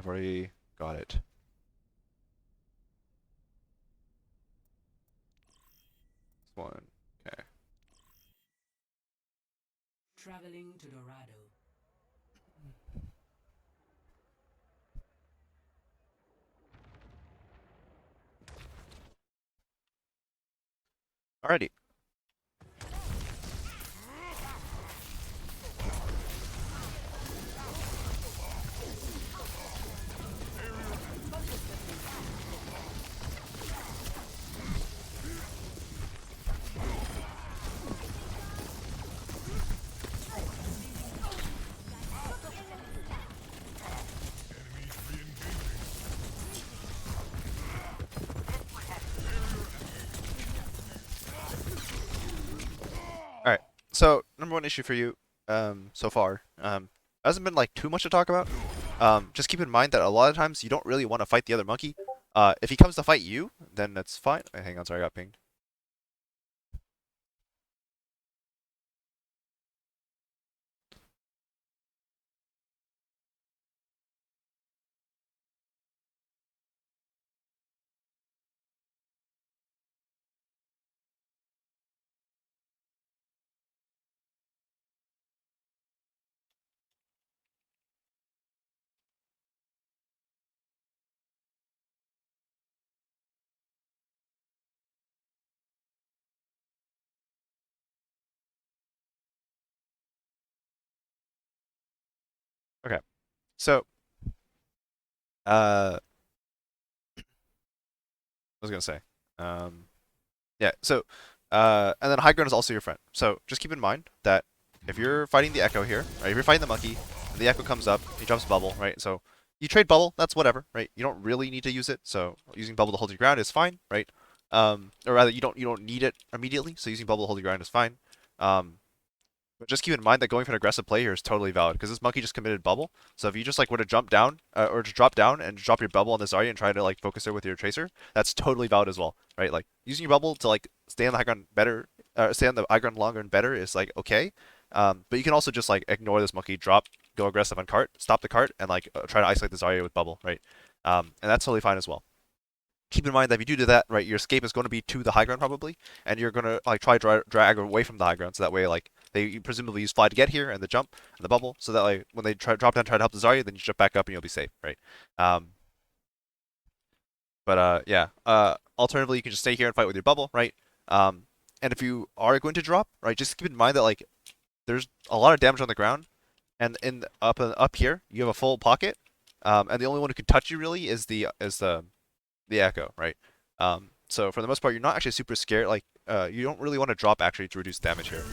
I've already got it. This one. Okay. Traveling to Dorado. Alrighty. Alright. So, number one issue for you, so far, hasn't been like too much to talk about. Just keep in mind that a lot of times you don't really want to fight the other monkey. If he comes to fight you, then that's fine. Hang on, sorry, I got pinged. Okay. So, I was gonna say, um, yeah. So, and then high ground is also your friend. So just keep in mind that if you're fighting the Echo here, right? If you're fighting the monkey, the Echo comes up, he drops bubble, right? So you trade bubble, that's whatever, right? You don't really need to use it, so using bubble to hold your ground is fine, right? Or rather, you don't need it immediately, so using bubble to hold your ground is fine. Um, but just keep in mind that going for an aggressive play here is totally valid because this monkey just committed bubble. So if you just like were to jump down or to drop down and drop your bubble on this Zarya and try to like focus her with your tracer, that's totally valid as well, right? Like using your bubble to like stay on the high ground better, stay on the high ground longer and better is like okay. But you can also just like ignore this monkey, drop, go aggressive on cart, stop the cart, and like try to isolate the Zarya with bubble, right? And that's totally fine as well. Keep in mind that if you do that, right, your escape is going to be to the high ground probably, and you're going to like try to drag away from the high ground, so that way like they presumably use fly to get here and the jump and the bubble, so that like when they drop down, try to help the Zarya, then you jump back up and you'll be safe, right? Um, but yeah. Alternatively, you can just stay here and fight with your bubble, right? And if you are going to drop, right, just keep in mind that like there's a lot of damage on the ground, and up here you have a full pocket, and the only one who can touch you really is the Echo, right? So for the most part, you're not actually super scared. Like, you don't really want to drop actually to reduce damage here.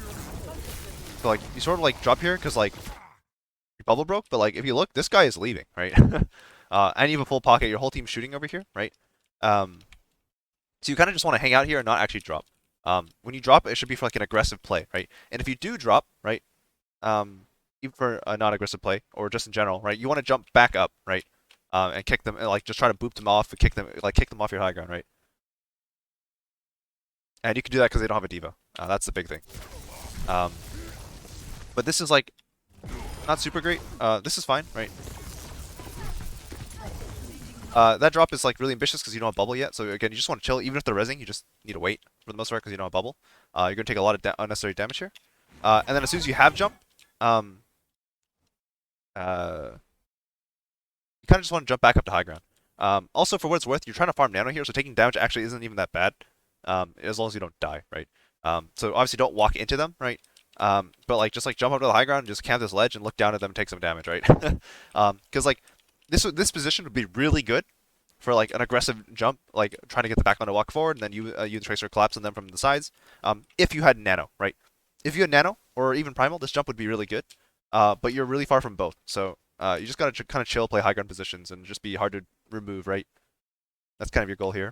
So like, you sort of like drop here because like your bubble broke, but like if you look, this guy is leaving, right? And you have a full pocket. Your whole team's shooting over here, right? Um, so you kind of just want to hang out here and not actually drop. When you drop, it should be for like an aggressive play, right? And if you do drop, right, even for a non-aggressive play or just in general, right, you want to jump back up, right, and kick them, and, like just try to boop them off, and kick them off your high ground, right? And you can do that because they don't have a diva. That's the big thing. Um, but this is like not super great. This is fine, right? That drop is like really ambitious because you don't have bubble yet. So again, you just want to chill. Even if they're rezzing, you just need to wait for the most part because you don't have bubble. You're gonna take a lot of unnecessary damage here. And then as soon as you have jump, um, uh, you kind of just want to jump back up to high ground. Also, for what it's worth, you're trying to farm nano here, so taking damage actually isn't even that bad, as long as you don't die, right? So obviously don't walk into them, right? But like just like jump up to the high ground and just camp this ledge and look down at them and take some damage, right? Because like this position would be really good for like an aggressive jump, like trying to get the backline to walk forward, and then you the tracer collapse on them from the sides. If you had nano, right? If you had nano or even primal, this jump would be really good. But you're really far from both, so you just gotta kind of chill, play high ground positions, and just be hard to remove, right? That's kind of your goal here.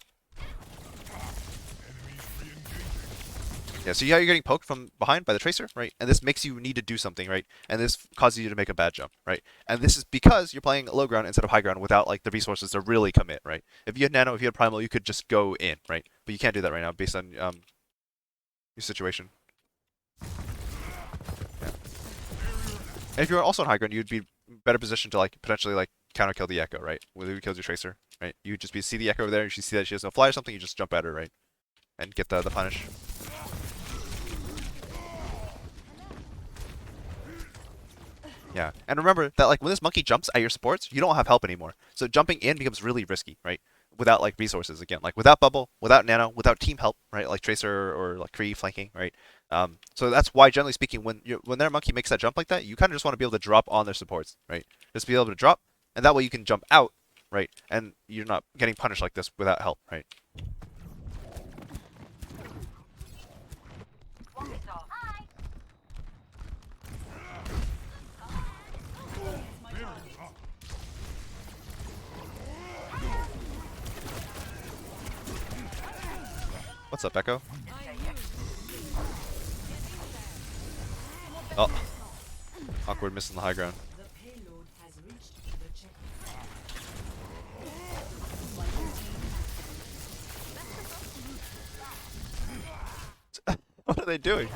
Yeah, so yeah, you're getting poked from behind by the tracer, right? And this makes you need to do something, right? And this causes you to make a bad jump, right? And this is because you're playing low ground instead of high ground without like the resources to really commit, right? If you had nano, if you had primal, you could just go in, right? But you can't do that right now based on your situation. Yeah. And if you were also on high ground, you'd be better positioned to like potentially like counter kill the Echo, right? Whether you kills your Tracer, right? You just see the Echo over there, you see that she has no fly or something, you just jump at her, right? And get the punish. Yeah, and remember that like when this monkey jumps at your supports, you don't have help anymore. So jumping in becomes really risky, right? Without like resources again, like without bubble, without nano, without team help, right? Like Tracer or like Kree flanking, right? So that's why generally speaking, when their monkey makes that jump like that, you kind of just want to be able to drop on their supports, right? Just be able to drop, and that way you can jump out, right? And you're not getting punished like this without help, right? What's up, Echo? Oh, awkward missing the high ground. The payload has reached the checkpoint. What are they doing?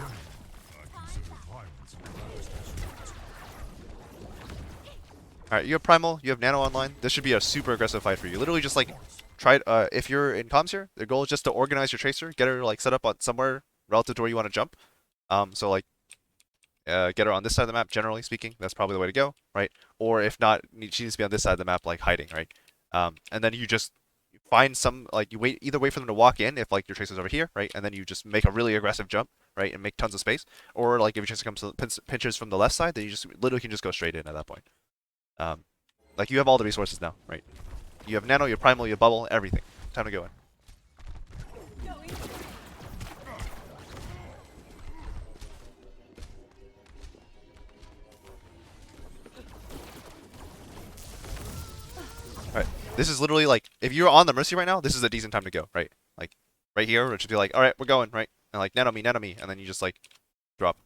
Alright, you have Primal, you have Nano online. This should be a super aggressive fight for you. Literally just like try if you're in comms here, the goal is just to organize your Tracer, get her like set up on somewhere relative to where you want to jump. So like get her on this side of the map, generally speaking. That's probably the way to go, right? Or if not, she needs to be on this side of the map, like hiding, right? And then you just find some, like you either wait for them to walk in if like your Tracer's over here, right? And then you just make a really aggressive jump, right? And make tons of space. Or like if your Tracer comes to pinches from the left side, then you just literally can just go straight in at that point. Like you have all the resources now, right? You have Nano, you have Primal, you have Bubble, everything. Time to go in. Alright, this is literally like, if you're on the Mercy right now, this is a decent time to go, right? Like, right here, or just be like, alright, we're going, right? And like, Nano me, and then you just like, drop.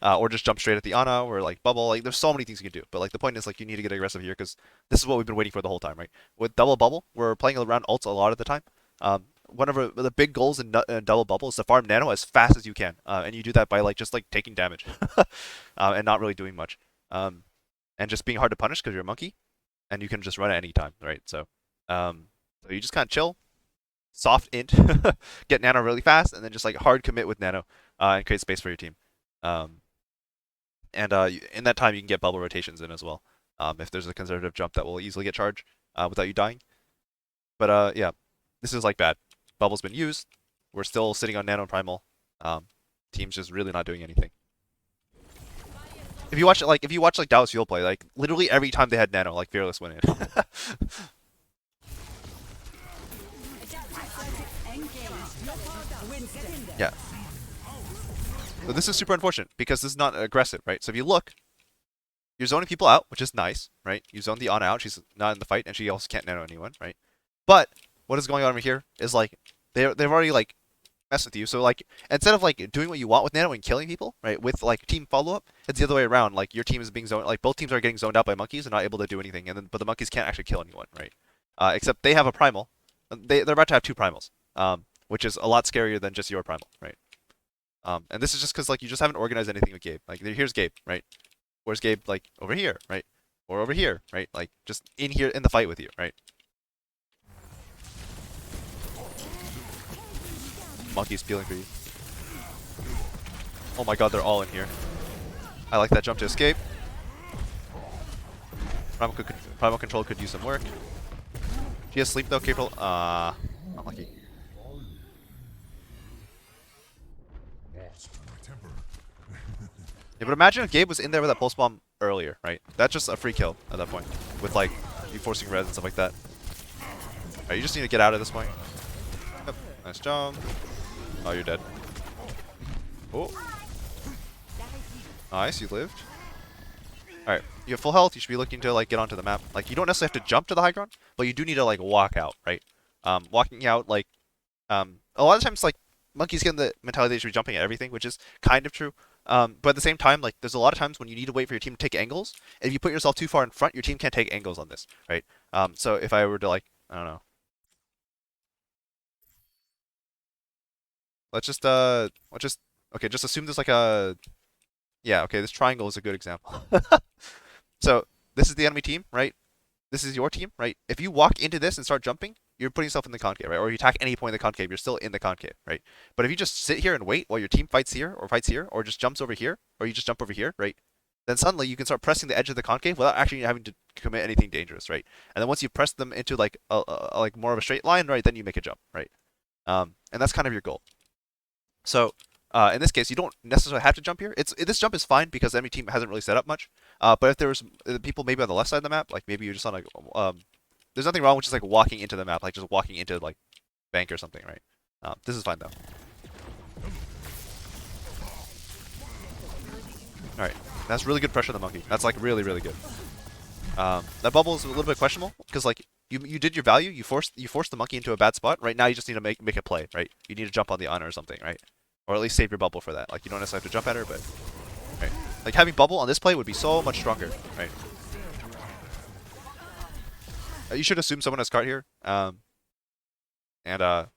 Or just jump straight at the Ana, or like Bubble, like there's so many things you can do. But like the point is like, you need to get aggressive here, because this is what we've been waiting for the whole time, right? With double Bubble, we're playing around ults a lot of the time. One of the big goals in double Bubble is to farm Nano as fast as you can. And you do that by like, just like taking damage. And not really doing much. And just being hard to punish because you're a monkey. And you can just run at any time, right? So you just kind of chill, soft int, get Nano really fast, and then just like hard commit with Nano and create space for your team. In that time, you can get bubble rotations in as well. If there's a conservative jump that will easily get charged without you dying. But yeah, this is like bad. Bubble's been used. We're still sitting on Nano and Primal. Team's just really not doing anything. If you watch like Dallas Fuel play, like literally every time they had Nano, like Fearless went in. Yeah. So this is super unfortunate because this is not aggressive, right? So if you look, you're zoning people out, which is nice, right? You zone the Ana out, she's not in the fight, and she also can't Nano anyone, right? But what is going on over here is like they've already like messed with you. So like instead of like doing what you want with Nano and killing people, right? With like team follow up, it's the other way around. Like your team is being zoned, like both teams are getting zoned out by monkeys and not able to do anything, and then but the monkeys can't actually kill anyone, right? Except they have a primal. They're about to have two primals, which is a lot scarier than just your primal, right? And this is just because like you just haven't organized anything with Gabe. Like here's Gabe, right? Where's Gabe? Like over here, right? Or over here, right? Like just in here in the fight with you, right? Monkey's peeling for you. Oh my god, they're all in here. I like that jump to escape. Primal control could use some work. She has sleep though, capable. Unlucky. Yeah, but imagine if Gabe was in there with that pulse bomb earlier, right? That's just a free kill at that point, with like you forcing res and stuff like that. Alright, you just need to get out at this point. Yep, nice jump. Oh, you're dead. Oh, nice, you lived. Alright, you have full health. You should be looking to like get onto the map. Like you don't necessarily have to jump to the high ground, but you do need to like walk out, right? Walking out like a lot of times like monkeys get in the mentality they should be jumping at everything, which is kind of true. But at the same time, like there's a lot of times when you need to wait for your team to take angles. And if you put yourself too far in front, your team can't take angles on this, right? So if I were to like, I don't know. Let's just okay, just assume there's like a yeah, okay, this triangle is a good example. So this is the enemy team, right? this is your team, right? If you walk into this and start jumping, you're putting yourself in the concave, right? Or you attack any point in the concave, you're still in the concave, right? But if you just sit here and wait while your team fights here, or just jumps over here, or you just jump over here, right? Then suddenly you can start pressing the edge of the concave without actually having to commit anything dangerous, right? And then once you've pressed them into like like more of a straight line, right, then you make a jump, right? And that's kind of your goal. So in this case, you don't necessarily have to jump here. This jump is fine because the enemy team hasn't really set up much. But if there's people maybe on the left side of the map, like maybe you're just on like there's nothing wrong with just like walking into the map, like just walking into like bank or something, right? This is fine though. All right, that's really good pressure on the monkey. That's like really good. That bubble is a little bit questionable because like you did your value, you forced the monkey into a bad spot. Right now you just need to make a play, right? You need to jump on the honor or something, right? Or at least save your bubble for that. Like you don't necessarily have to jump at her, but right, like having bubble on this play would be so much stronger, right? You should assume someone has cart here, and if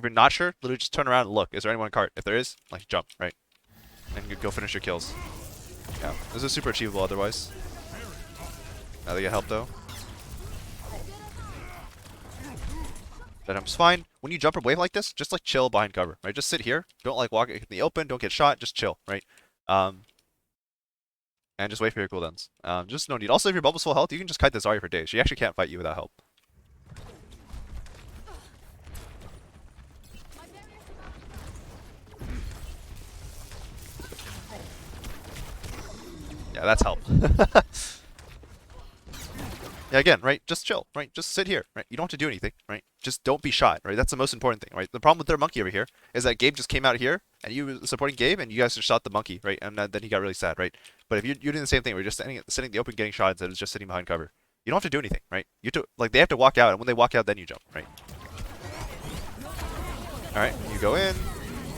you're not sure, literally just turn around and look. Is there anyone in cart? If there is, like jump, right, and go finish your kills. Yeah, this is super achievable otherwise. Now they get help though. That jump's fine. When you jump a wave like this, just like chill behind cover, right? Just sit here. Don't like walk in the open. Don't get shot. Just chill, right? And just wait for your cooldowns. Just no need. Also, if your bubble's full health, you can just kite the Zarya for days. She actually can't fight you without help. Yeah, that's help. Yeah, again, right? Just chill, right? Just sit here, right? You don't have to do anything, right? Just don't be shot, right? That's the most important thing, right? The problem with their monkey over here is that Gabe just came out here, and you were supporting Gabe, and you guys just shot the monkey, right? And then he got really sad, right? But if you're doing the same thing, we're just sitting in the open getting shot instead of just sitting behind cover. You don't have to do anything, right? Like they have to walk out, and when they walk out, then you jump, right? All right, you go in.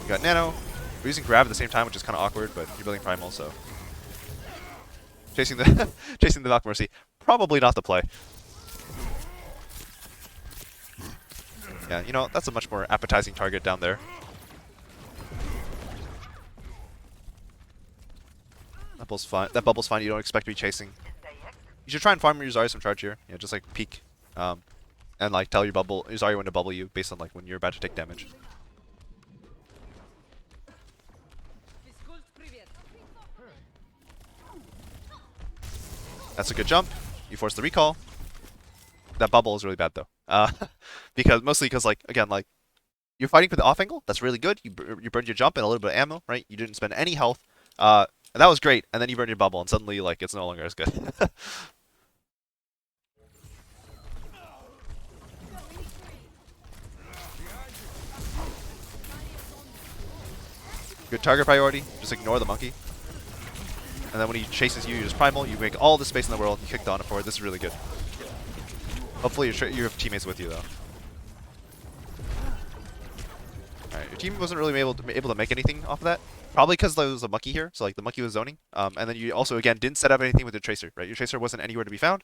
You got nano. We're using grab at the same time, which is kind of awkward, but you're building primal, so chasing the chasing the Valk Mercy. Probably not the play. Yeah, you know, that's a much more appetizing target down there. That bubble's fine. That bubble's fine. You don't expect to be chasing. You should try and farm your Zarya some charge here. Yeah, just like peek, and like tell your Zarya when to bubble you based on like when you're about to take damage. That's a good jump. You force the recall. That bubble is really bad though, mostly because like again like you're fighting for the off angle. That's really good. You burned your jump and a little bit of ammo, right? You didn't spend any health, and that was great. And then you burned your bubble, and suddenly like it's no longer as good. Good target priority. Just ignore the monkey. And then when he chases you, you just primal. You make all the space in the world. You kick the honor forward. This is really good. Hopefully you have teammates with you though. Alright, your team wasn't really able to make anything off of that. Probably because there was a monkey here, so like the monkey was zoning. And then you also again didn't set up anything with your tracer, right? Your tracer wasn't anywhere to be found.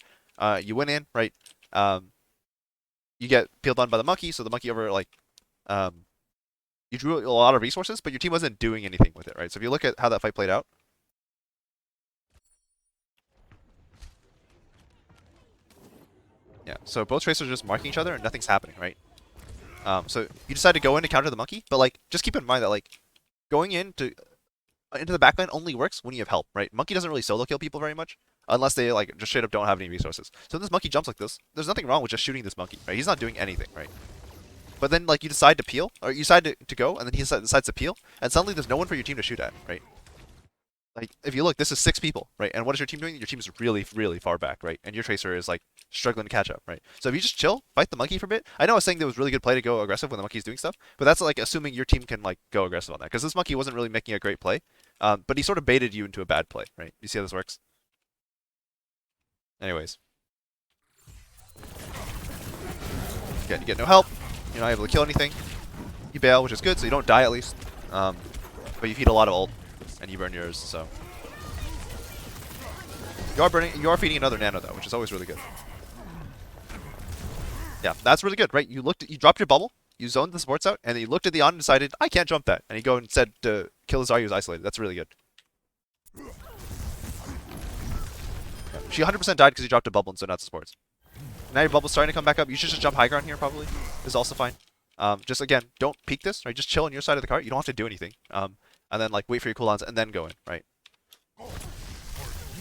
You went in, right? You get peeled on by the monkey, so the monkey over like you drew a lot of resources, but your team wasn't doing anything with it, right? So if you look at how that fight played out. Yeah, so both tracers are just marking each other and nothing's happening, right? So you decide to go in to counter the monkey, but like just keep in mind that like going into the backline only works when you have help, right? Monkey doesn't really solo kill people very much unless they like just straight up don't have any resources. So when this monkey jumps like this, there's nothing wrong with just shooting this monkey, right? He's not doing anything, right? But then like you decide to peel, or you decide to go, and then he decides to peel, and suddenly there's no one for your team to shoot at, right? Like if you look, this is 6 people, right? And what is your team doing? Your team is really far back, right? And your tracer is like struggling to catch up, right? So if you just chill, fight the monkey for a bit. I know I was saying there was really good play to go aggressive when the monkey's doing stuff, but that's like assuming your team can like go aggressive on that, because this monkey wasn't really making a great play, but he sort of baited you into a bad play, right? You see how this works? Anyways, you get no help. You're not able to kill anything. You bail, which is good, so you don't die at least. But you feed a lot of ult, and you burn yours, so you are feeding another nano though, which is always really good. Yeah, that's really good, right? You dropped your bubble, you zoned the supports out, and then you looked at the on and decided, I can't jump that. And you go and said to kill Zarya who's isolated. That's really good. Yeah. She 100% died because you dropped a bubble and zoned out the supports. Now your bubble's starting to come back up. You should just jump high ground here probably. Is also fine. Just again, don't peek this, right? Just chill on your side of the cart. You don't have to do anything. And then like wait for your cooldowns and then go in, right?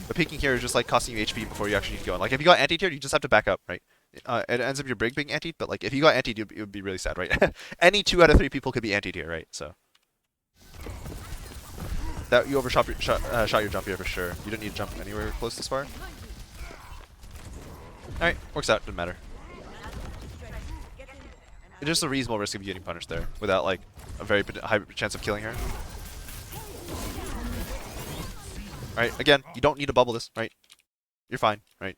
The peeking here is just like costing you HP before you actually need to go in. Like if you got anti-tier, you just have to back up, right? It ends up your brig being anti, but like if you got anti, it would be really sad, right? Any 2 out of 3 people could be anti-tier, right? So that you overshot shot your jump here for sure. You didn't need to jump anywhere close this far. Alright, works out, doesn't matter. It's just a reasonable risk of you getting punished there without like a very high chance of killing her. Alright, again, you don't need to bubble this, right? You're fine, right?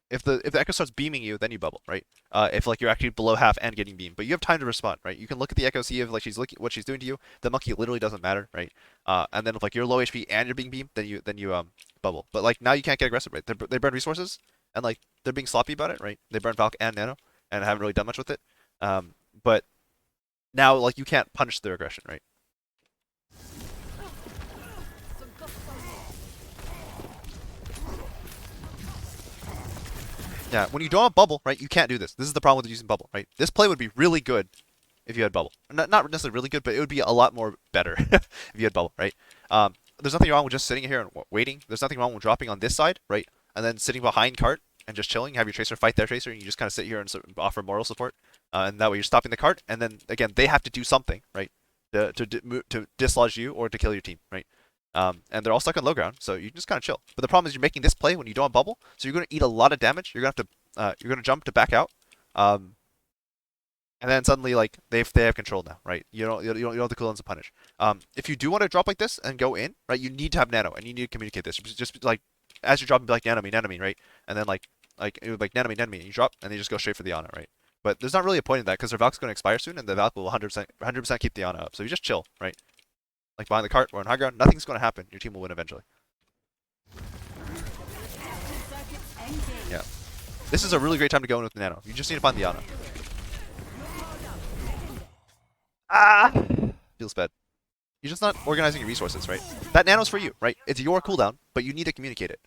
If the echo starts beaming you, then you bubble, right? If like you're actually below half and getting beamed, but you have time to respond, right? You can look at the echo, see if like she's looking what she's doing to you. The monkey literally doesn't matter, right? And then if like you're low HP and you're being beamed, then you bubble. But like now you can't get aggressive, right? They burn resources and like they're being sloppy about it, right? They burn Valk and Nano and haven't really done much with it. But now like you can't punish their aggression, right? Yeah, when you don't have bubble, right, you can't do this. This is the problem with using bubble, right? This play would be really good if you had bubble. Not necessarily really good, but it would be a lot more better if you had bubble, right? There's nothing wrong with just sitting here and waiting. There's nothing wrong with dropping on this side, right? And then sitting behind cart and just chilling. Have your tracer fight their tracer, and you just kind of sit here and offer moral support. And that way you're stopping the cart, and then again they have to do something, right? To dislodge you or to kill your team, right? And they're all stuck on low ground, so you can just kind of chill. But the problem is you're making this play when you don't have bubble, so you're going to eat a lot of damage. You're going to have to, you're going to jump to back out, and then suddenly like they have control now, right? You don't have the cooldowns to punish. If you do want to drop like this and go in, right, you need to have nano and you need to communicate this. Just like as you're dropping, be like nano me, right? And then like it would like nano me, and you drop, and they just go straight for the Ana, right? But there's not really a point in that because their Valk's going to expire soon, and the Valk will 100% keep the Ana up. So you just chill, right? Like behind the cart or on high ground, nothing's going to happen. Your team will win eventually. Yeah. This is a really great time to go in with Nano. You just need to find the Ana. Ah! Feels bad. You're just not organizing your resources, right? That Nano's for you, right? It's your cooldown, but you need to communicate it.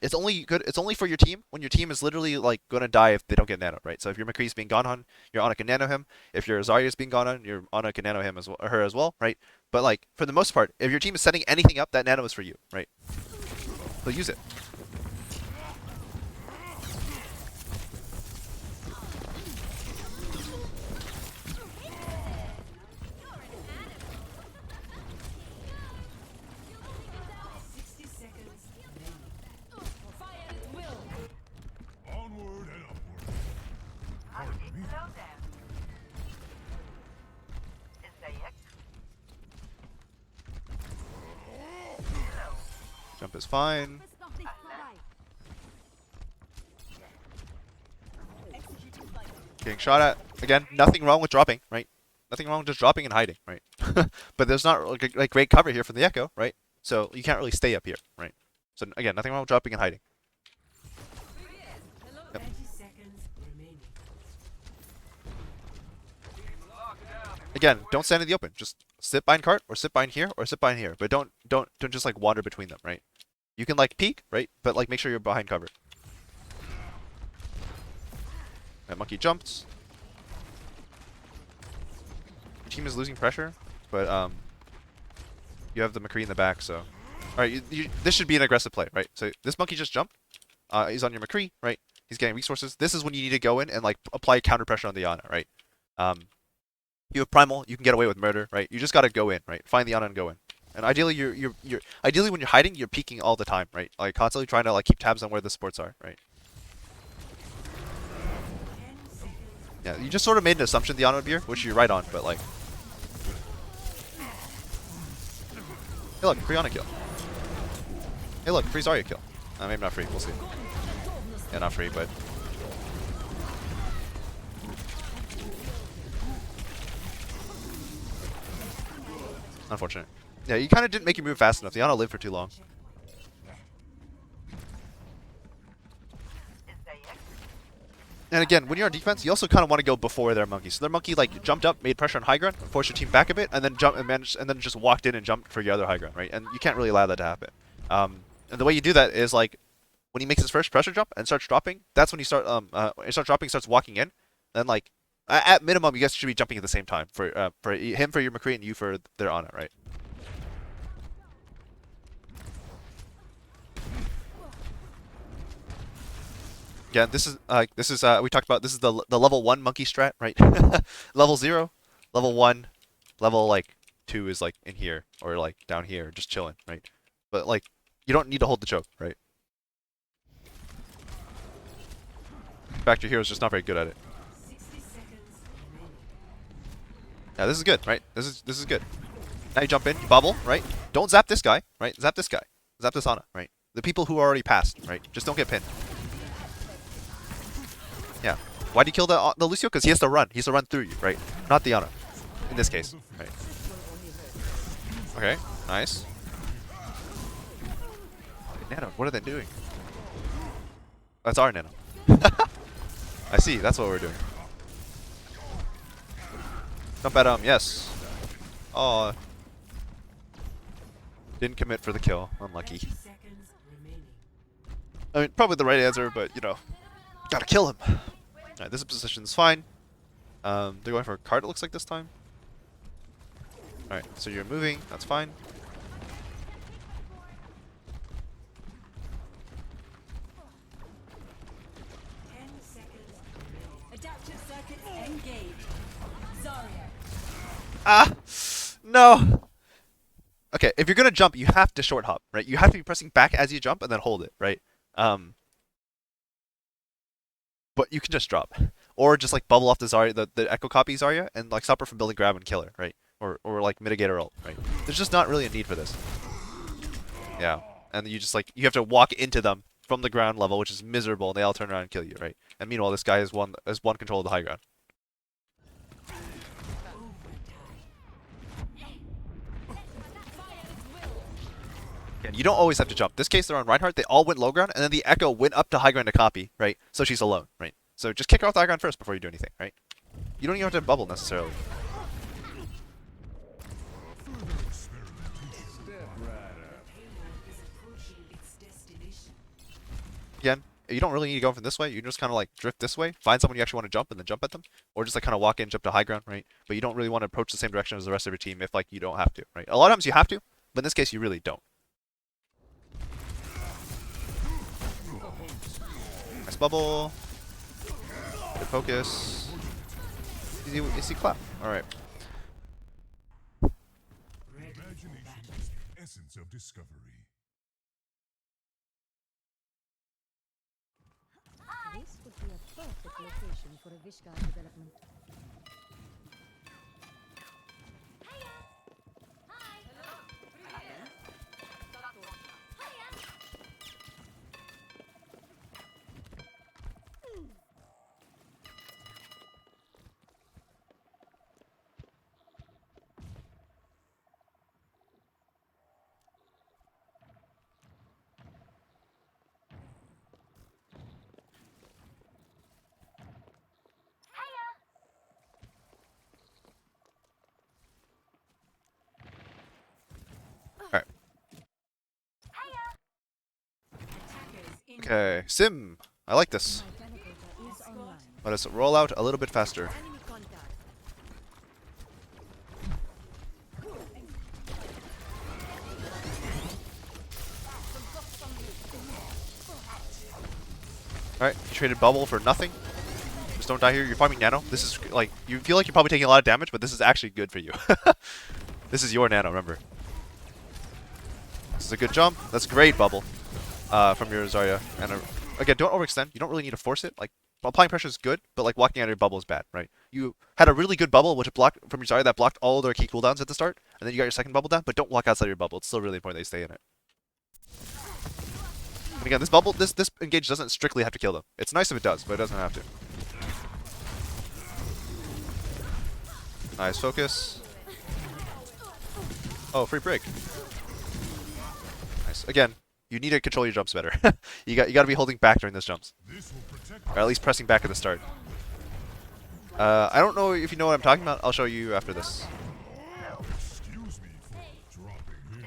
It's only good. It's only for your team when your team is literally like gonna die if they don't get nano, right? So if your McCree's being gone on, your Ana can nano him. If your Zarya's being gone on, your Ana can nano him as well, or her as well, right? But like for the most part, if your team is setting anything up, that nano is for you, right? So use it. Jump is fine. Getting shot at. Again, nothing wrong with dropping, right? Nothing wrong with just dropping and hiding, right? But there's not like great cover here from the Echo, right? So you can't really stay up here, right? So again, nothing wrong with dropping and hiding. Yep. Again, don't stand in the open. Just sit behind cart or sit behind here or sit behind here. But don't just like wander between them, right? You can like peek, right? But like make sure you're behind cover. That monkey jumped. Your team is losing pressure, but you have the McCree in the back, so alright, this should be an aggressive play, right? So this monkey just jumped. He's on your McCree, right? He's getting resources. This is when you need to go in and like apply counter pressure on the Ana, right? You have primal, you can get away with murder, right? You just gotta go in, right? Find the Ana and go in. And ideally, you're ideally when you're hiding, you're peeking all the time, right? Like constantly trying to like keep tabs on where the supports are, right? Yeah, you just sort of made an assumption the Ana would be here, which you're right on, but like, hey look, free Ana kill. Hey look, free Zarya kill. Maybe not free, we'll see. Yeah, not free, but unfortunate. Yeah, you kind of didn't make your move fast enough. The Ana lived for too long. And again, when you're on defense, you also kind of want to go before their monkey. So their monkey like jumped up, made pressure on high ground, forced your team back a bit, and then and then just walked in and jumped for your other high ground, right? And you can't really allow that to happen. And the way you do that is like when he makes his first pressure jump and starts dropping, that's when you start when he starts dropping, starts walking in. Then like at minimum, you guys should be jumping at the same time for him for your McCree and you for their Ana, right? Yeah, this is we talked about this is the level 1 monkey strat, right? Level 0, level 1, level like 2 is like in here or like down here, just chilling, right? But like you don't need to hold the choke, right? In fact, your hero's just not very good at it. 60 seconds remaining. Yeah, this is good, right? This is good. Now you jump in, you bubble, right? Don't zap this guy, right? Zap this guy. Zap this Ana, right? The people who are already passed, right? Just don't get pinned. Yeah. Why'd you kill the Lucio? Because he has to run. He has to run through you, right? Not the Ana. In this case, right? Okay, nice. Nano, what are they doing? That's our Nano. I see, that's what we're doing. Jump at him, yes. Oh. Didn't commit for the kill. Unlucky. 30 seconds remaining. I mean, probably the right answer, but, you know, gotta kill him. Alright, this position's fine. They're going for a card, it looks like, this time. Alright, so you're moving, that's fine. Adaptive circuits engaged. Zarya. Ah! No! Okay, if you're gonna jump, you have to short hop, right? You have to be pressing back as you jump and then hold it, right? But you can just drop. Or just like bubble off the Zarya, the echo copy Zarya, and like stop her from building grab and kill her, right? Or like mitigate her ult, right? There's just not really a need for this. Yeah. And you just like, you have to walk into them from the ground level, which is miserable, and they all turn around and kill you, right? And meanwhile, this guy has one control of the high ground. And you don't always have to jump. This case, they're on Reinhardt. They all went low ground, and then the Echo went up to high ground to copy, right? So she's alone, right? So just kick her off the high ground first before you do anything, right? You don't even have to bubble necessarily. Again, you don't really need to go from this way. You can just kind of like drift this way, find someone you actually want to jump, and then jump at them, or just like kind of walk in, jump to high ground, right? But you don't really want to approach the same direction as the rest of your team if like you don't have to, right? A lot of times you have to, but in this case you really don't. Nice bubble. Good focus. Easy clap. Alright. Imagination is the essence of discovery. This would be a perfect location for a Vishka development. Alright. Okay. Sim. I like this. My teleporter is online. Let us roll out a little bit faster. Enemy contact. Alright, you traded bubble for nothing. Just don't die here. You're farming nano. This is like, you feel like you're probably taking a lot of damage, but this is actually good for you. This is your nano, remember. This is a good jump. That's great bubble from your Zarya. And again, don't overextend. You don't really need to force it. Like, applying pressure is good, but like walking out of your bubble is bad, right? You had a really good bubble, which blocked from your Zarya that blocked all their key cooldowns at the start, and then you got your second bubble down, but don't walk outside your bubble. It's still really important that you stay in it. And again, this bubble, this engage doesn't strictly have to kill them. It's nice if it does, but it doesn't have to. Nice focus. Oh, free break. Nice. Again, you need to control your jumps better. you got to be holding back during those jumps, or at least pressing back at the start. I don't know if you know what I'm talking about. I'll show you after this. Excuse me for dropping in.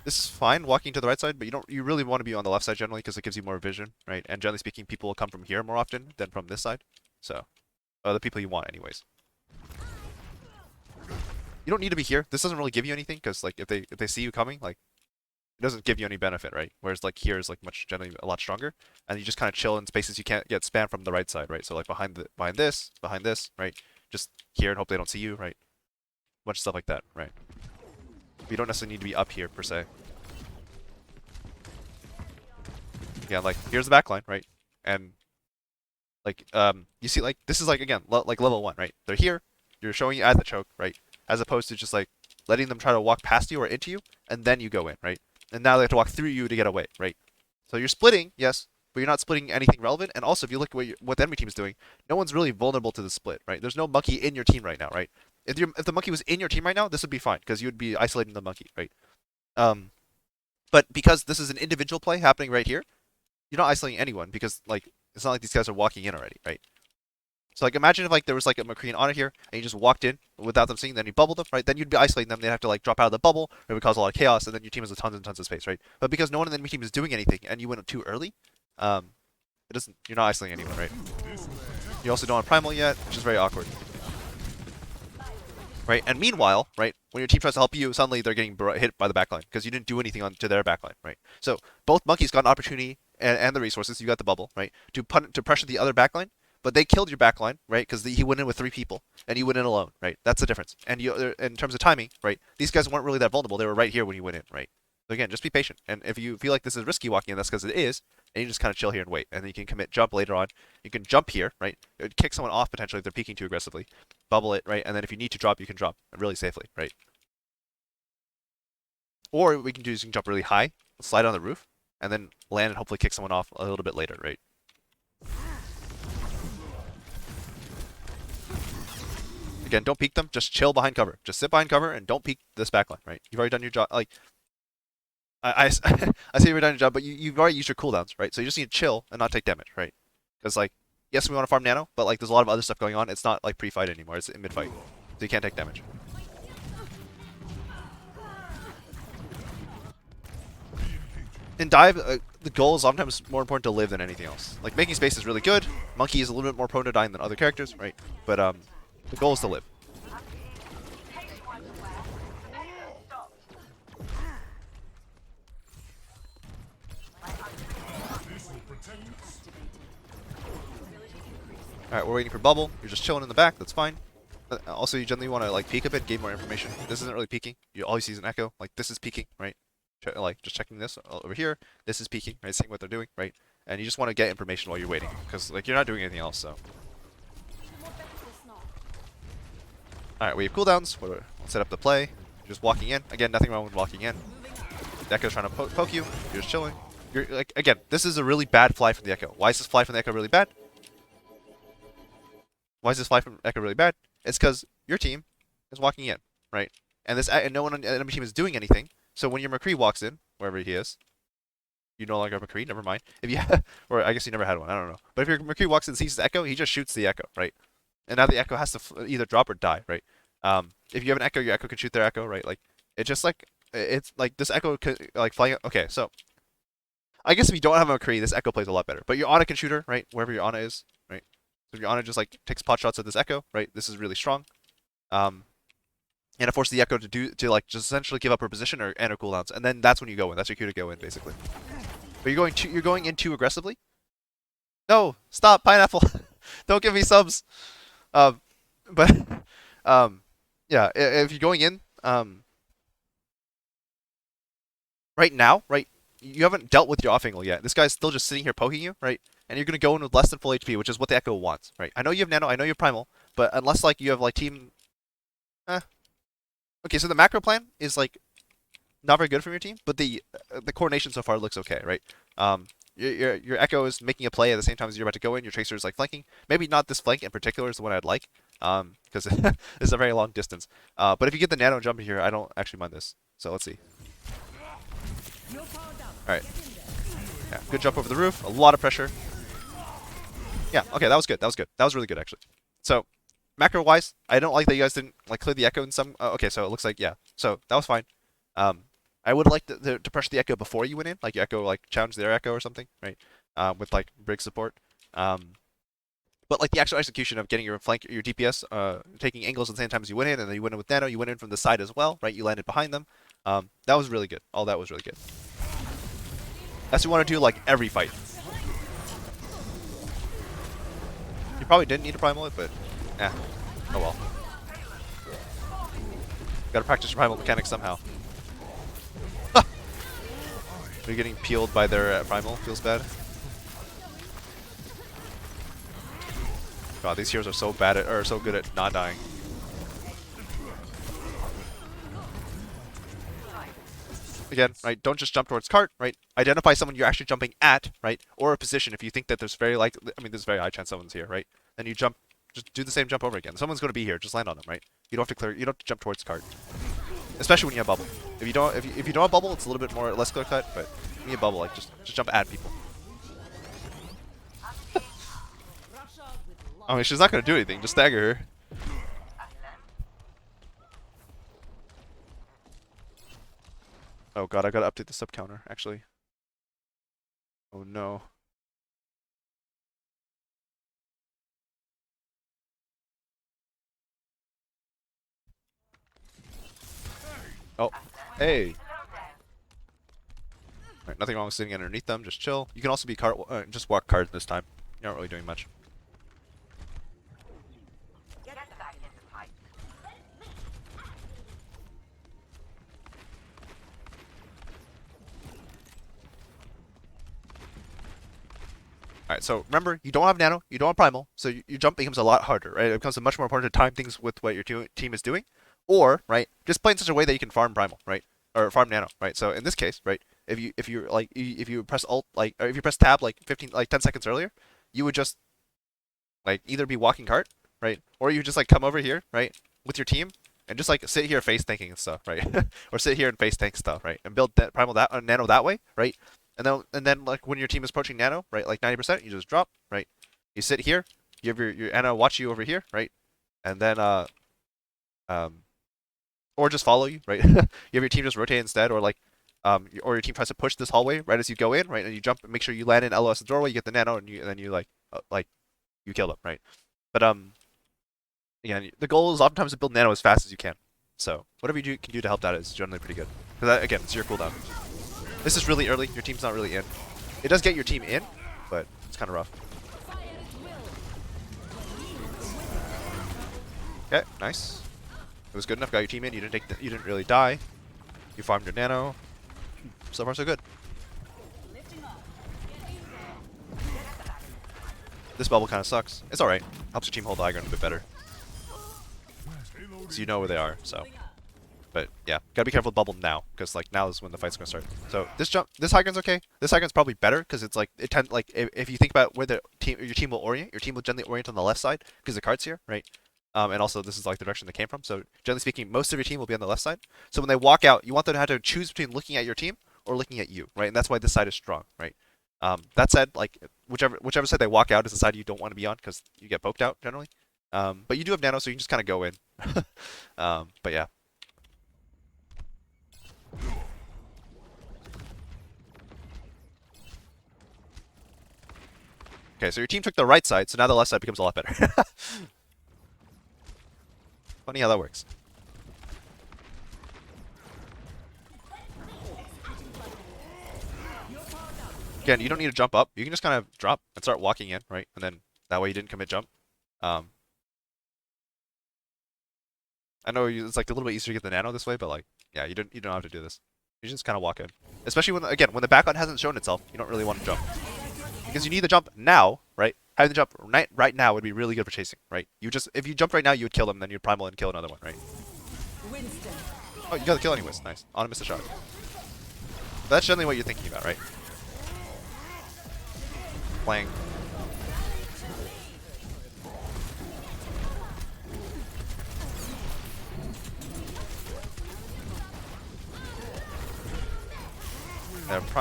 This is fine walking to the right side, but you really want to be on the left side generally because it gives you more vision, right? And generally speaking, people will come from here more often than from this side. So, the people you want anyways. You don't need to be here. This doesn't really give you anything because like if they see you coming, like it doesn't give you any benefit, right? Whereas like here is like much generally a lot stronger, and you just kind of chill in spaces you can't get spam from the right side, right? So like behind this, right? Just here and hope they don't see you, right? Bunch of stuff like that, right? You don't necessarily need to be up here per se. Yeah, like here's the backline, right? And like you see like this is like again like level 1, right? They're here, you're showing you at the choke, right? As opposed to just like letting them try to walk past you or into you, and then you go in, right? And now they have to walk through you to get away, right? So you're splitting, yes, but you're not splitting anything relevant. And also, if you look at what the enemy team is doing, no one's really vulnerable to the split, right? There's no monkey in your team right now, right? If the monkey was in your team right now, this would be fine because you would be isolating the monkey, right? But because this is an individual play happening right here, you're not isolating anyone because like it's not like these guys are walking in already, right? So like imagine if like there was like a McCree on it here and you just walked in without them seeing, then you bubbled them, right? Then you'd be isolating them. They'd have to like drop out of the bubble. It would cause a lot of chaos, and then your team has tons and tons of space, right? But because no one in the enemy team is doing anything and you went too early, it doesn't. You're not isolating anyone, right? You also don't have primal yet, which is very awkward, right? And meanwhile, right, when your team tries to help you, suddenly they're getting hit by the backline because you didn't do anything to their backline, right? So both monkeys got an opportunity and the resources. You got the bubble, right, to pressure the other backline. But they killed your backline, right? Because he went in with 3 people, and you went in alone, right? That's the difference. And you, in terms of timing, right? These guys weren't really that vulnerable. They were right here when you went in, right? So again, just be patient. And if you feel like this is risky walking in, that's because it is. And you just kind of chill here and wait. And then you can commit jump later on. You can jump here, right? It would kick someone off potentially if they're peeking too aggressively. Bubble it, right? And then if you need to drop, you can drop really safely, right? Or what we can do is you can jump really high, slide on the roof, and then land and hopefully kick someone off a little bit later, right? Again, don't peek them. Just chill behind cover. Just sit behind cover and don't peek this backline, right? You've already done your job. Like, I say you've already done your job, but you've already used your cooldowns, right? So you just need to chill and not take damage, right? Because, like, yes, we want to farm nano, but, like, there's a lot of other stuff going on. It's not, like, pre-fight anymore. It's in mid-fight. So you can't take damage. In dive, the goal is sometimes more important to live than anything else. Like, making space is really good. Monkey is a little bit more prone to dying than other characters, right? But, the goal is to live. Alright, we're waiting for bubble. You're just chilling in the back. That's fine. Also, you generally want to like peek a bit, gain more information. This isn't really peeking. You always see an echo. Like this is peeking, right? Like just checking this over here. This is peeking, right? Seeing what they're doing, right? And you just want to get information while you're waiting, because like you're not doing anything else. So. Alright, we have cooldowns. We'll set up the play. You're just walking in. Again, nothing wrong with walking in. The Echo's trying to poke you. You're just chilling. You're like again, this is a really bad fly from the Echo. Why is this fly from the Echo really bad? Why is this fly from Echo really bad? It's because your team is walking in, right? And no one on the enemy team is doing anything. So when your McCree walks in, wherever he is, you no longer have McCree. Never mind. If you or I guess you never had one. I don't know. But if your McCree walks in and sees the Echo, he just shoots the Echo, right? And now the Echo has to either drop or die, right? If you have an Echo, your Echo can shoot their Echo, right? Like it's just like it's like this Echo could, like flying. Okay, so I guess if you don't have a McCree, this Echo plays a lot better. But your Ana can shoot her, right? Wherever your Ana is, right? So your Ana just like takes pot shots at this Echo, right? This is really strong. And it forces the Echo to like just essentially give up her position and her cooldowns, and then that's when you go in. That's your cue to go in, basically. But you're going in too aggressively. No, stop, pineapple. Don't give me subs. But yeah, if you're going in, right now, right, you haven't dealt with your off angle yet. This guy's still just sitting here poking you, right? And you're gonna go in with less than full HP, which is what the Echo wants, right? I know you have nano, I know you have primal, but unless like you have like team, okay, so the macro plan is like not very good from your team, but the coordination so far looks okay, right? Your Echo is making a play at the same time as you're about to go in. Your Tracer is like flanking. Maybe not this flank in particular is the one I'd like, because it's a very long distance. But if you get the nano jump here, I don't actually mind this. So let's see. All right. Yeah, good jump over the roof. A lot of pressure. Yeah. Okay, that was good. That was good. That was really good actually. So macro wise, I don't like that you guys didn't like clear the Echo in some. Okay, so it looks like yeah. So that was fine. I would like to pressure the Echo before you went in, like your Echo like challenge their Echo or something, right? With like Brig support. But like the actual execution of getting your flank, your DPS, taking angles at the same time as you went in, and then you went in with Nano, you went in from the side as well, right? You landed behind them. That was really good. All that was really good. That's what you want to do like every fight. You probably didn't need to primal it, but oh well. Gotta practice your primal mechanics somehow. You're getting peeled by their primal. Feels bad. God, these heroes are so bad at, or so good at not dying. Again, right? Don't just jump towards cart, right? Identify someone you're actually jumping at, right? Or a position if you think that there's there's very high chance someone's here, right? Then you jump, just do the same jump over again. Someone's going to be here, just land on them, right? You don't have to clear, you don't have to jump towards cart. Especially when you have bubble. If you don't have bubble, it's a little bit more less clear cut, but when you have bubble, like just jump at people. I mean, she's not going to do anything, just stagger her. Oh god, I gotta update the sub counter, actually. Oh no. Oh, hey. Right, nothing wrong with sitting underneath them, just chill. You can also be just walk card this time. You're not really doing much. Alright, so remember, you don't have Nano, you don't have Primal, so your jump becomes a lot harder, right? It becomes much more important to time things with what your team is doing. Or, right, just play in such a way that you can farm Primal, right? Or farm Nano, right? So in this case, right, if you press Alt, like, or if you press Tab, like 10 seconds earlier, you would just, like, either be walking cart, right? Or you just, like, come over here, right, with your team, and just, like, sit here face tanking and stuff, right? Or sit here and face tank stuff, right? And build that Primal Nano that way, right? And then like when your team is approaching Nano, right, like 90%, you just drop, right? You sit here, you have your Nano watch you over here, right? And then or just follow you, right? You have your team just rotate instead, or like or your team tries to push this hallway right as you go in, right? And you jump and make sure you land in LOS the doorway, you get the Nano, and then you like you kill them, right? But again, the goal is oftentimes to build Nano as fast as you can. So whatever you can do to help that is generally pretty good. Because again, it's your cooldown. This is really early. Your team's not really in. It does get your team in, but it's kind of rough. Okay, nice. It was good enough. Got your team in. You didn't really die. You farmed your Nano. So far, so good. This bubble kind of sucks. It's all right. Helps your team hold the high ground a bit better. So you know where they are. So. But yeah, gotta be careful with bubble now, because like now is when the fight's gonna start. So this high ground's okay. This high ground's probably better because it's like if you think about where your team will orient, your team will generally orient on the left side because the cart's here, right? And also this is like the direction they came from. So generally speaking, most of your team will be on the left side. So when they walk out, you want them to have to choose between looking at your team or looking at you, right? And that's why this side is strong, right? That said, like whichever side they walk out is the side you don't want to be on because you get poked out generally. But you do have Nano, so you can just kind of go in. But yeah. Okay, so your team took the right side, so now the left side becomes a lot better. Funny how that works. Again, you don't need to jump up. You can just kind of drop and start walking in, right? And then that way you didn't commit jump. I know it's like a little bit easier to get the Nano this way, but like, yeah, you don't have to do this. You just kind of walk in. Especially when the backline hasn't shown itself, you don't really want to jump. Because you need the jump now, right? Having the jump right now would be really good for chasing, right? If you jump right now, you would kill them, then you'd primal and kill another one, right? Winston. Oh, you got the kill anyways. Nice. On to miss a shot. But that's generally what you're thinking about, right? Playing.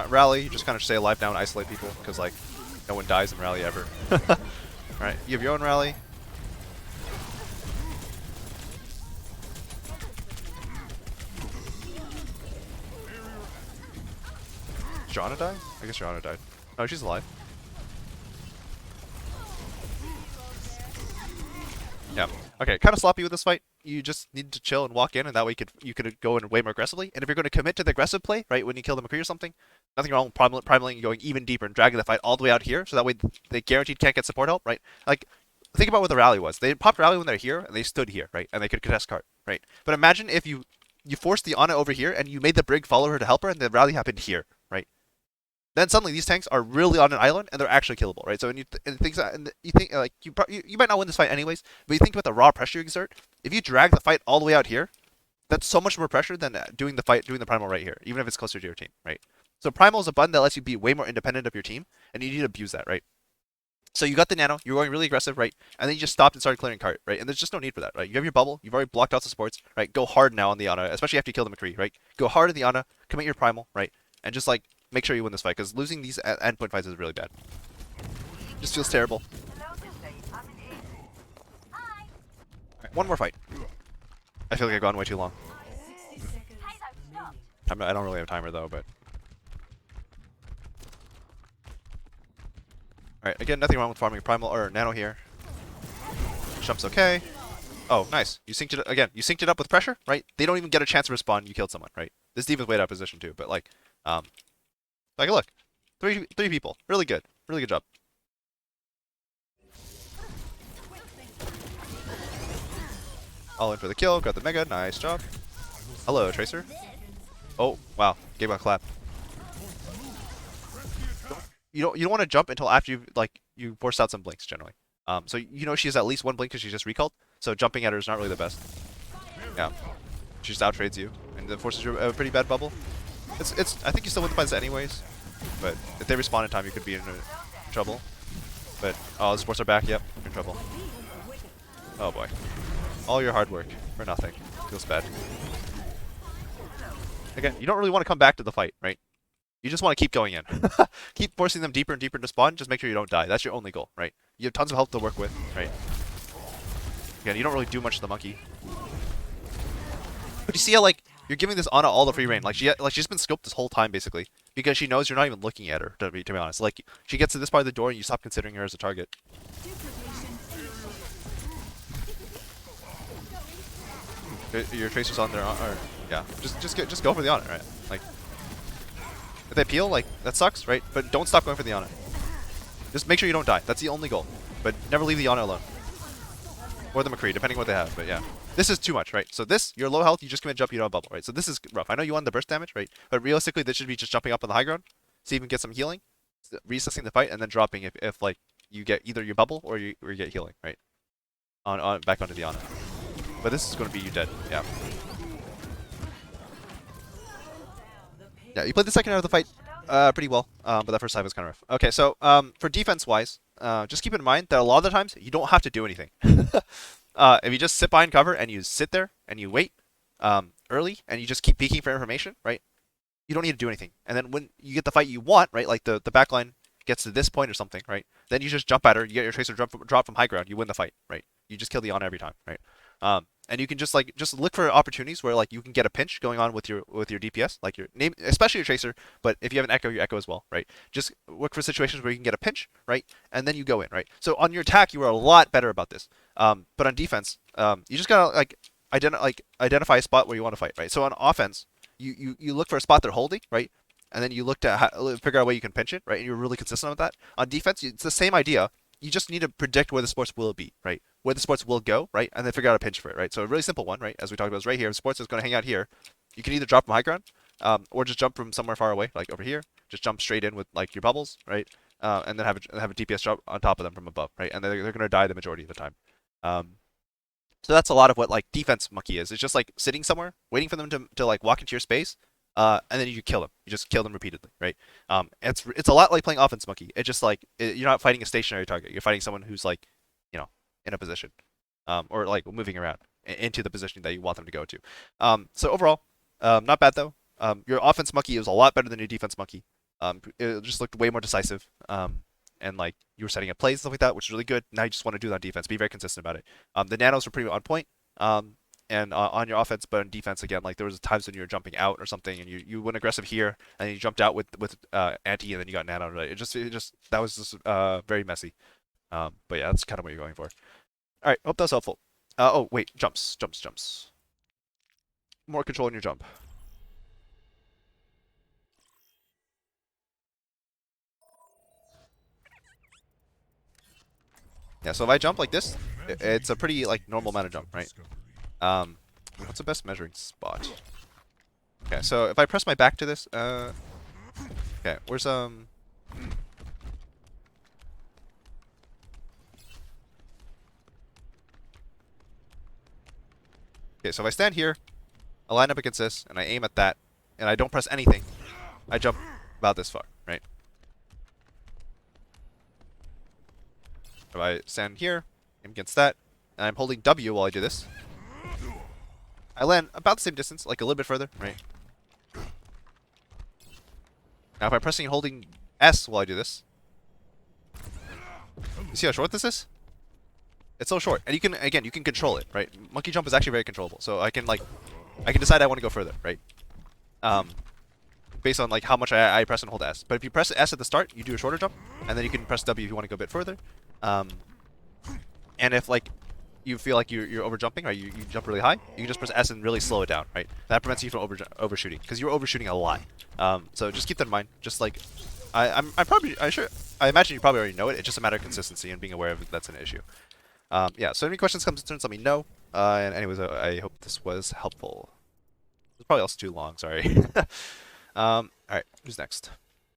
Rally, you just kind of stay alive now and isolate people, because like no one dies in rally ever. Alright, you have your own rally. Did your Ana die? I guess your Ana died. Oh, she's alive. Yeah. Okay, kind of sloppy with this fight. You just need to chill and walk in, and that way you could go in way more aggressively. And if you're going to commit to the aggressive play, right, when you kill the McCree or something, nothing wrong with primaling and going even deeper and dragging the fight all the way out here, so that way they guaranteed can't get support help, right? Like, think about what the rally was. They popped rally when they're here, and they stood here, right, and they could contest cart, right? But imagine if you forced the Ana over here, and you made the Brig follow her to help her, and the rally happened here, right? Then suddenly these tanks are really on an island and they're actually killable, right? So when you think like you might not win this fight anyways, but you think about the raw pressure you exert. If you drag the fight all the way out here, that's so much more pressure than doing the primal right here, even if it's closer to your team, right? So primal is a button that lets you be way more independent of your team, and you need to abuse that, right? So you got the nano, you're going really aggressive, right? And then you just stopped and started clearing cart, right? And there's just no need for that, right? You have your bubble, you've already blocked out the supports, right? Go hard now on the Ana, especially after you kill the McCree, right? Go hard on the Ana, commit your primal, right? And just like make sure you win this fight, because losing these endpoint fights is really bad. Just feels terrible. Alright, one more fight. I feel like I've gone way too long. 60 seconds remaining. I don't really have a timer though, but. Alright, again, nothing wrong with farming primal or nano here. Jump's okay. Oh, nice. You synced it again. You synced it up with pressure, right? They don't even get a chance to respond. You killed someone, right? This demon's way out of position too, but like, look, three people, really good job. All in for the kill, got the mega, nice job. Hello, Tracer. Oh, wow, gave a clap. You don't want to jump until after you forced out some blinks generally. So you know she has at least one blink because she just recalled. So jumping at her is not really the best. Yeah, she just out trades you and then forces you a pretty bad bubble. I think you still win the fights anyways, but if they respawn in time, you could be in trouble. But oh, the sports are back. Yep, you're in trouble. Oh boy, all your hard work for nothing. Feels bad. Again, you don't really want to come back to the fight, right? You just want to keep going in. Keep forcing them deeper and deeper into spawn. Just make sure you don't die. That's your only goal, right? You have tons of health to work with, right? Again, you don't really do much to the monkey. But you see how like you're giving this Ana all the free reign. Like she's been scoped this whole time basically because she knows you're not even looking at her. To be honest, like she gets to this part of the door and you stop considering her as a target. Your tracer's on there, or yeah, just go for the Ana, right? Like if they peel, like that sucks, right? But don't stop going for the Ana. Just make sure you don't die. That's the only goal. But never leave the Ana alone. Or the McCree, depending on what they have, but yeah. This is too much, right? So this, you're low health, you just commit jump, you don't bubble, right? So this is rough. I know you want the burst damage, right? But realistically, this should be just jumping up on the high ground, see if you can get some healing, reassessing the fight, and then dropping if like you get either your bubble or you get healing, right? On back onto the Ana. But this is going to be you dead, yeah. Yeah, you played the second half of the fight pretty well, but that first half was kind of rough. Okay, so for defense-wise, just keep in mind that a lot of the times you don't have to do anything. If you just sit behind cover and you sit there and you wait early and you just keep peeking for information, right? You don't need to do anything. And then when you get the fight you want, right? Like the backline gets to this point or something, right? Then you just jump at her, you get your tracer drop from high ground, you win the fight, right? You just kill the Ana every time, right? And you can just look for opportunities where like you can get a pinch going on with your DPS, like your name, especially your tracer. But if you have an echo, your echo as well, right? Just look for situations where you can get a pinch, right? And then you go in, right? So on your attack, you are a lot better about this. But on defense, you just gotta identify a spot where you want to fight, right? So on offense, you look for a spot they're holding, right? And then you look to figure out a way you can pinch it, right? And you're really consistent with that. On defense, it's the same idea. You just need to predict where the sports will be, right? Where the sports will go, right? And then figure out a pinch for it, right? So a really simple one, right? As we talked about is right here. If sports is going to hang out here, you can either drop from high ground, or just jump from somewhere far away, like over here. Just jump straight in with like your bubbles, right? And then have a DPS drop on top of them from above, right? And they're going to die the majority of the time. So that's a lot of what like defense monkey is. It's just like sitting somewhere, waiting for them to like walk into your space, and then you kill them. You just kill them repeatedly, right? It's a lot like playing offense monkey. It's just like you're not fighting a stationary target. You're fighting someone who's like, in a position, or like moving around into the position that you want them to go to. So overall, not bad though. Your offense monkey was a lot better than your defense monkey. It just looked way more decisive. And like you were setting up plays and stuff like that, which is really good. Now you just want to do that on defense. Be very consistent about it. The nanos were pretty on point. and on your offense, but on defense again, like there was times when you were jumping out or something, and you went aggressive here, and you jumped out with anti, and then you got nano. Right? It just that was just very messy. But yeah, that's kind of what you're going for. All right, hope that was helpful. Oh wait, jumps. More control in your jump. Yeah, so if I jump like this, it's a pretty like normal amount of jump, right? What's the best measuring spot? Okay, so if I press my back to this, okay, where's okay, so if I stand here, I line up against this, and I aim at that, and I don't press anything, I jump about this far, right? If I stand here, aim against that, and I'm holding W while I do this, I land about the same distance, like a little bit further, right? Now if I'm pressing and holding S while I do this, you see how short this is? It's so short, and you can again you can control it, right? Monkey jump is actually very controllable, so I can decide I want to go further, right? Based on like how much I press and hold S. But if you press S at the start, you do a shorter jump, and then you can press W if you want to go a bit further. And if like you feel like you're over jumping, right? You jump really high, you can just press S and really slow it down, right? That prevents you from overshooting because you're overshooting a lot. So just keep that in mind. Just like I imagine you probably already know it. It's just a matter of consistency and being aware of that's an issue. Yeah. So any questions, concerns, let me know. And anyways, I hope this was helpful. It's probably also too long. Sorry. All right. Who's next?